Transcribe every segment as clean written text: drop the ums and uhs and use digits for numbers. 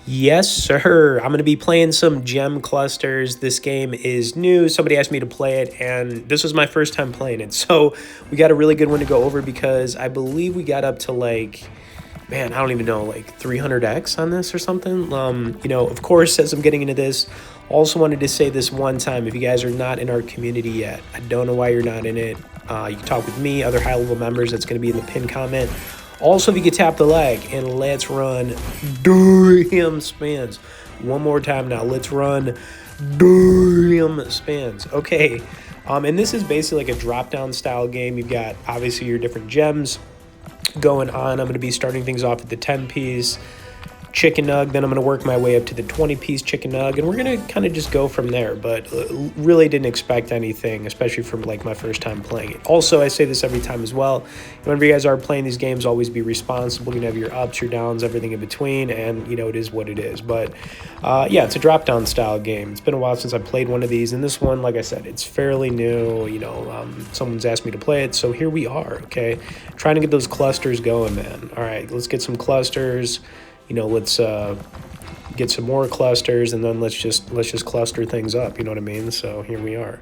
Yes, sir. I'm going to be playing some gem clusters. This game is new. Somebody asked me to play it, and this was my first time playing it. So we got a really good one to go over because I believe we got up to like, man, I don't even know, like 300x on this or something. Of course, as I'm getting into this, also wanted to say this one time, if you guys are not in our community yet, I don't know why you're not in it. You can talk with me, other high-level members. That's going to be in the pinned comment. Also, if you could tap the like, and let's run damn spins. One more time now. Let's run damn spins. Okay. And this is basically like a drop-down style game. You've got, obviously, your different gems going on. I'm going to be starting things off at the 10-piece chicken nug, then I'm going to work my way up to the 20-piece chicken nug, and we're going to kind of just go from there. But really didn't expect anything, especially from like my first time playing it. Also, I say this every time as well, whenever you guys are playing these games, always be responsible. You can have your ups, your downs, everything in between, and it is what it is. But yeah, it's a drop down style game. It's been a while since I played one of these, and this one, like I said, it's fairly new. Someone's asked me to play it, so here we are. Okay, trying to get those clusters going, man. All right, let's get some clusters. Let's get some more clusters, and then let's just cluster things up. You know what I mean? So here we are.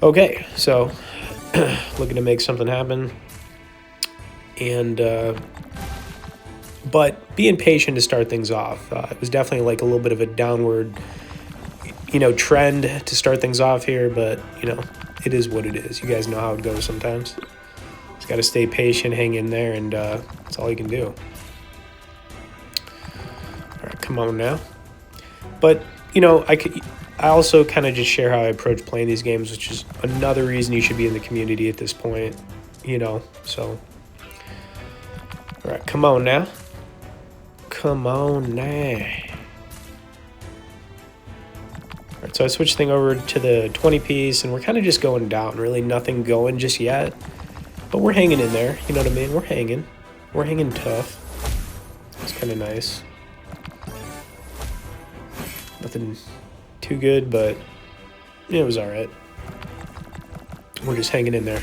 Okay, so looking to make something happen, and but being patient to start things off. It was definitely like a little bit of a downward, trend to start things off here, but it is what it is. You guys know how it goes sometimes. Just got to stay patient, hang in there, and that's all you can do. All right, come on now. But, I also kind of just share how I approach playing these games, which is another reason you should be in the community at this point, so. All right, come on now. Come on now. All right, so I switched thing over to the 20-piece, and we're kind of just going down. Really nothing going just yet, but we're hanging in there. You know what I mean? We're hanging. We're hanging tough. It's kind of nice. Nothing too good, but it was all right. We're just hanging in there.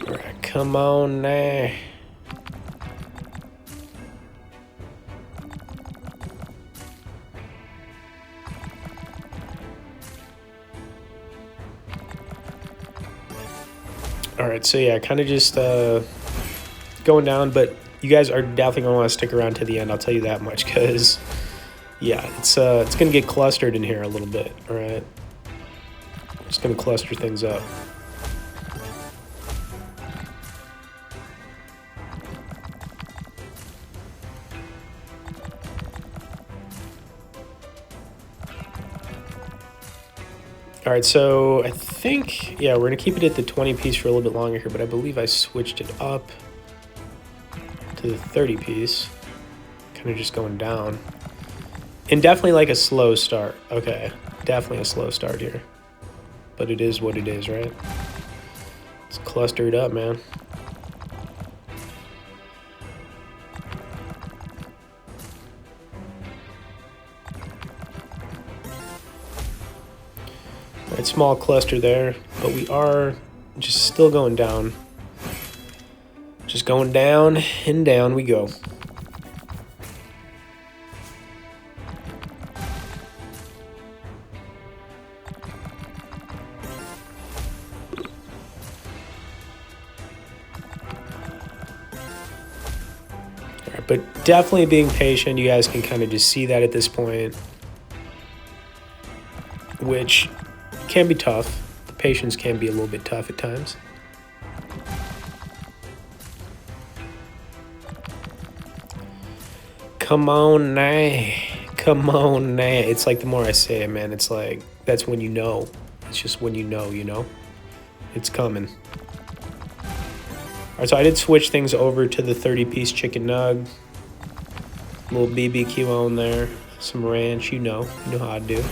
All right, come on now. All right, so yeah, kind of just going down, but you guys are definitely going to want to stick around to the end. I'll tell you that much, because yeah, it's going to get clustered in here a little bit. All right, just going to cluster things up. All right, so I think, yeah, we're going to keep it at the 20-piece for a little bit longer here, but I believe I switched it up to the 30-piece. Kind of just going down. And definitely like a slow start. Okay, definitely a slow start here. But it is what it is, right? It's clustered up, man. All right, small cluster there, but we are just still going down. Just going down and down we go. All right, but definitely being patient. You guys can kind of just see that at this point, which can be tough. The patience can be a little bit tough at times. Come on now. Come on now. It's like the more I say it, man, it's like that's when you know. It's just when you know. It's coming. All right, so I did switch things over to the 30-piece chicken nug. A little BBQ on there. Some ranch, you know how I do.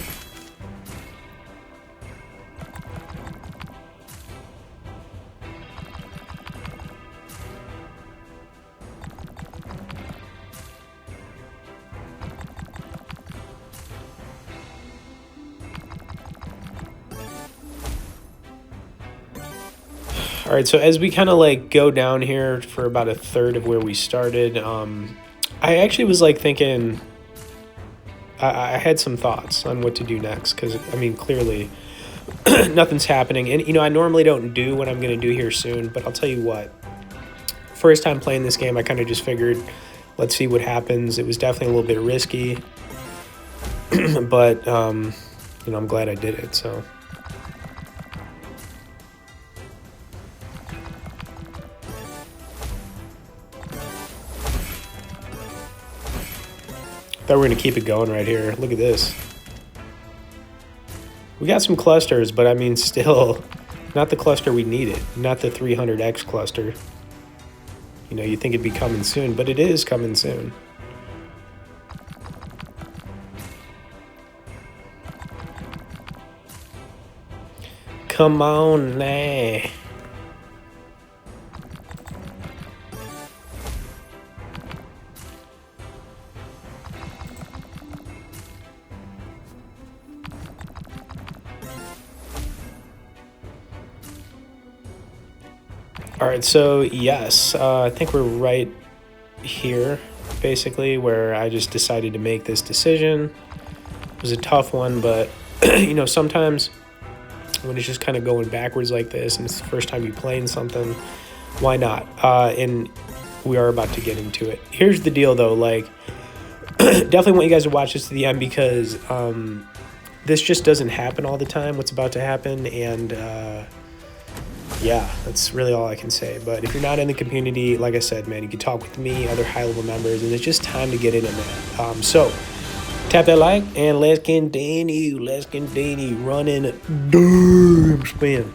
All All right, so as we kind of like go down here for about a third of where we started, I actually was like thinking, I had some thoughts on what to do next because I mean, clearly nothing's happening. And, you know, I normally don't do what I'm going to do here soon, but I'll tell you what, first time playing this game, I kind of just figured, let's see what happens. It was definitely a little bit risky, but, you know, I'm glad I did it, so. Thought we were going to keep it going right here. Look at this. We got some clusters, but I mean, still, not the cluster we needed. Not the 300X cluster. You know, you think it'd be coming soon, but it is coming soon. Come on, nah. All right, so yes, I think we're right here, basically, where I just decided to make this decision. It was a tough one, but, you know, sometimes when it's just kind of going backwards like this and it's the first time you playing something, why not? And we are about to get into it. Here's the deal, though. Like, definitely want you guys to watch this to the end because this just doesn't happen all the time, what's about to happen, and yeah, that's really all I can say. But if you're not in the community, like I said, man, you can talk with me, other high-level members, and it's just time to get in on that. So tap that like, and let's continue running damn spin.